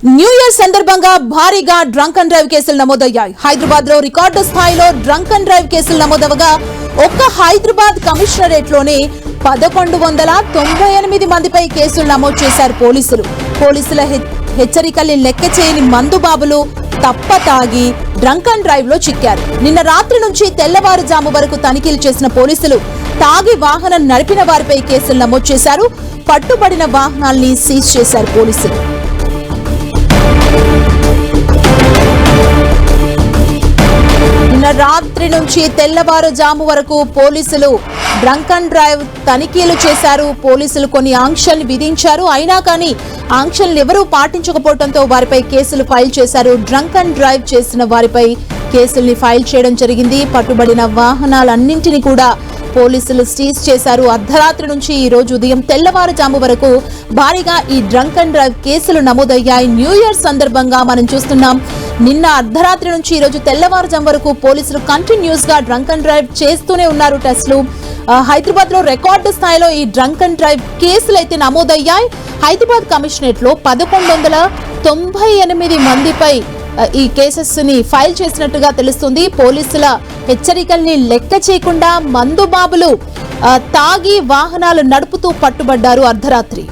New year సందర్భంగా భారీగా drunk and drive కేసులు నమోదయ్యాయి. హైదరాబాద్ లో రికార్డు స్థాయిలో డ్రంక్ అండ్ డ్రైవ్ కేసులు నమోదవగా ఒక్క హైదరాబాద్ కమిషనరేట్ లోనే 1198 మందిపై కేసులు నమోదు చేశారు పోలీసులు. పోలీసుల హెచ్చరికల్ని లెక్క చేయని మందుబాబులు తప్ప తాగి డ్రంక్ అండ్ డ్రైవ్ లో చిక్కారు. నిన్న రాత్రి నుంచి తెల్లవారుజాము వరకు తనిఖీలు చేసిన పోలీసులు తాగి వాహనం నడిపిన వారిపై కేసులు నమోదు చేశారు. పట్టుబడిన వాహనాల్ని సీజ్ చేశారు పోలీసులు. నిన్న రాత్రి నుంచి తెల్లవారుజాము వరకు పోలీసులు డ్రంక్ అండ్ డ్రైవ్ తనిఖీలు చేశారు. పోలీసులు కొన్ని ఆంక్షల్ని విధించారు. అయినా కానీ ఆంక్షల్ని ఎవరూ పాటించకపోవడంతో వారిపై కేసులు ఫైల్ చేశారు. డ్రంక్ అండ్ డ్రైవ్ చేసిన వారిపై కేసుల్ని ఫైల్ చేయడం జరిగింది. పట్టుబడిన వాహనాలన్నింటినీ కూడా పోలీసులు సీజ్ చేశారు. అర్ధరాత్రి నుంచి ఈ రోజు ఉదయం తెల్లవారుజాము వరకు భారీగా ఈ డ్రంక్ అండ్ డ్రైవ్ కేసులు నమోదయ్యాయి. న్యూ ఇయర్ సందర్భంగా మనం చూస్తున్నాం. నిన్న అర్ధరాత్రి నుంచి ఈ రోజు తెల్లవారుజాము వరకు పోలీసులు కంటిన్యూస్ గా డ్రంక్ అండ్ డ్రైవ్ చేస్తూనే ఉన్నారు. టెస్టులు హైదరాబాద్ లో రికార్డు స్థాయిలో ఈ డ్రంక్ అండ్ డ్రైవ్ కేసులు అయితే నమోదయ్యాయి. హైదరాబాద్ కమిషనరేట్ లో 1198 మందిపై ఈ కేసెస్ ని ఫైల్ చేసినట్టుగా తెలుస్తుంది. పోలీసుల హెచ్చరికల్ని లెక్క చేయకుండా మందుబాబులు తాగి వాహనాలు నడుపుతూ పట్టుబడ్డారు అర్ధరాత్రి.